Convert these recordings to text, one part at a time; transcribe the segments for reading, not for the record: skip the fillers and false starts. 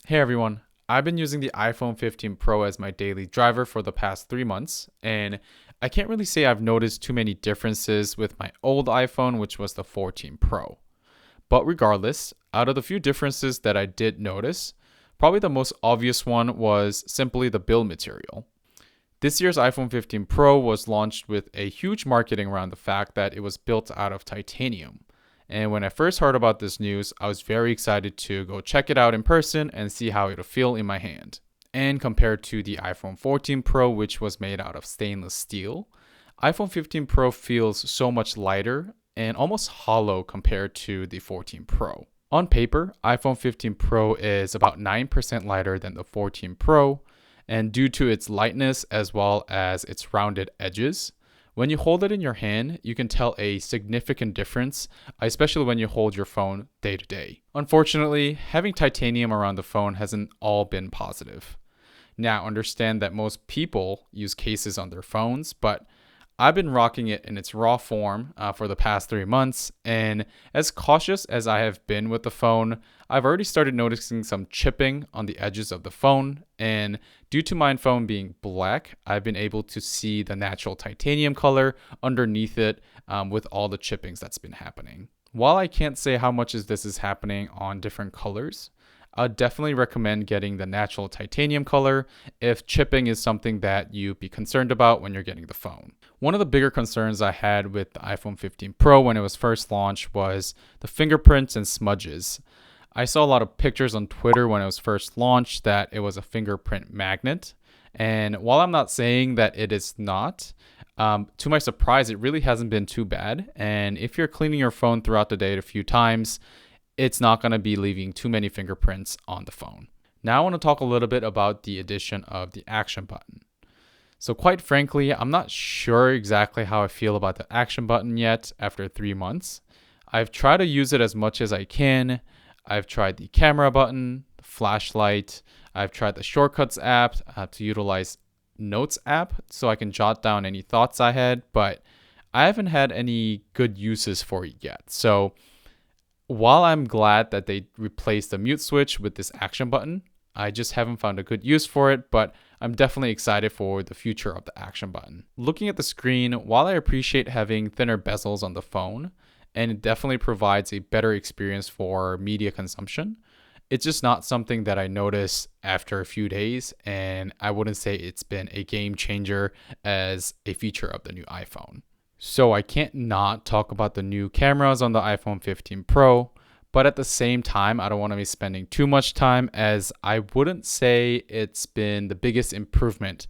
Hey everyone, I've been using the iPhone 15 Pro as my daily driver for the past 3 months, and I can't really say I've noticed too many differences with my old iPhone, which was the 14 Pro. But regardless, out of the few differences that I did notice, probably the most obvious one was simply the build material. This year's iPhone 15 Pro was launched with a huge marketing around the fact that it was built out of titanium. And when I first heard about this news, I was very excited to go check it out in person and see how it'll feel in my hand. And compared to the iPhone 14 Pro, which was made out of stainless steel, iPhone 15 Pro feels so much lighter and almost hollow compared to the 14 Pro. On paper, iPhone 15 Pro is about 9% lighter than the 14 Pro, and due to its lightness as well as its rounded edges, when you hold it in your hand, you can tell a significant difference, especially when you hold your phone day to day. Unfortunately, having titanium around the phone hasn't all been positive. Now, understand that most people use cases on their phones, but I've been rocking it in its raw form for the past 3 months, and as cautious as I have been with the phone, I've already started noticing some chipping on the edges of the phone, and due to my phone being black, I've been able to see the natural titanium color underneath it with all the chippings that's been happening. While I can't say how much this is happening on different colors, I'd definitely recommend getting the natural titanium color if chipping is something that you'd be concerned about when you're getting the phone. One of the bigger concerns I had with the iPhone 15 Pro when it was first launched was the fingerprints and smudges. I saw a lot of pictures on Twitter when it was first launched that it was a fingerprint magnet. And while I'm not saying that it is not, to my surprise, it really hasn't been too bad. And if you're cleaning your phone throughout the day a few times, it's not going to be leaving too many fingerprints on the phone. Now I want to talk a little bit about the addition of the action button. So quite frankly, I'm not sure exactly how I feel about the action button yet after 3 months. I've tried to use it as much as I can. I've tried the camera button, the flashlight. I've tried the shortcuts app to utilize notes app so I can jot down any thoughts I had, but I haven't had any good uses for it yet. So while I'm glad that they replaced the mute switch with this action button, I just haven't found a good use for it, but I'm definitely excited for the future of the action button. Looking at the screen, while I appreciate having thinner bezels on the phone, and it definitely provides a better experience for media consumption, it's just not something that I notice after a few days, and I wouldn't say it's been a game changer as a feature of the new iPhone. So I can't not talk about the new cameras on the iPhone 15 Pro, but at the same time, I don't want to be spending too much time as I wouldn't say it's been the biggest improvement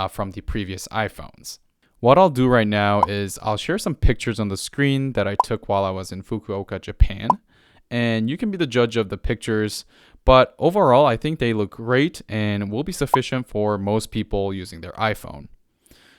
from the previous iPhones. What I'll do right now is I'll share some pictures on the screen that I took while I was in Fukuoka, Japan, and you can be the judge of the pictures, but overall, I think they look great and will be sufficient for most people using their iPhone.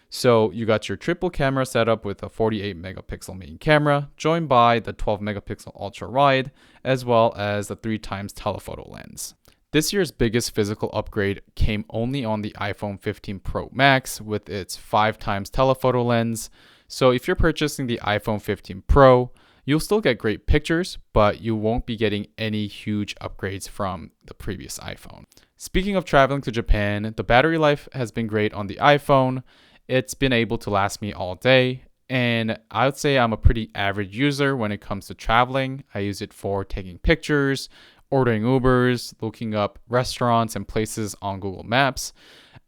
So you got your triple camera setup with a 48 megapixel main camera, joined by the 12 megapixel ultra wide, as well as the 3 times telephoto lens. This year's biggest physical upgrade came only on the iPhone 15 Pro Max with its 5 times telephoto lens. So if you're purchasing the iPhone 15 Pro, you'll still get great pictures, but you won't be getting any huge upgrades from the previous iPhone. Speaking of traveling to Japan, the battery life has been great on the iPhone. It's been able to last me all day, and I would say I'm a pretty average user when it comes to traveling. I use it for taking pictures, ordering Ubers, looking up restaurants and places on Google Maps,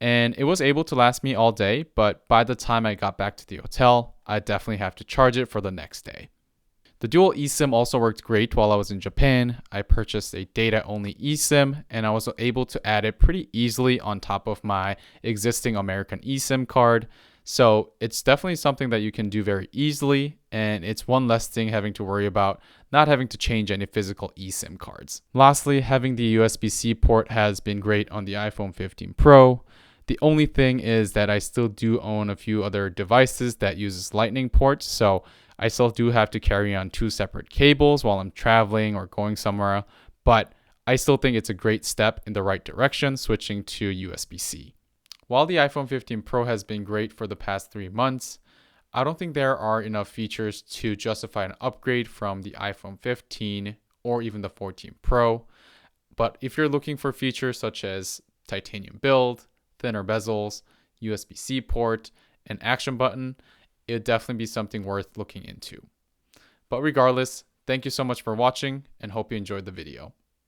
and it was able to last me all day, but by the time I got back to the hotel, I definitely have to charge it for the next day. The dual eSIM also worked great while I was in Japan. I purchased a data-only eSIM, and I was able to add it pretty easily on top of my existing American eSIM card. So it's definitely something that you can do very easily, and it's one less thing having to worry about not having to change any physical eSIM cards. Lastly, having the USB-C port has been great on the iPhone 15 Pro. The only thing is that I still do own a few other devices that uses Lightning ports, so I still do have to carry on 2 separate cables while I'm traveling or going somewhere, but I still think it's a great step in the right direction switching to USB-C. While the iPhone 15 Pro has been great for the past 3 months, I don't think there are enough features to justify an upgrade from the iPhone 15 or even the 14 Pro. But if you're looking for features such as titanium build, thinner bezels, USB-C port, and action button, it would definitely be something worth looking into. But regardless, thank you so much for watching and hope you enjoyed the video.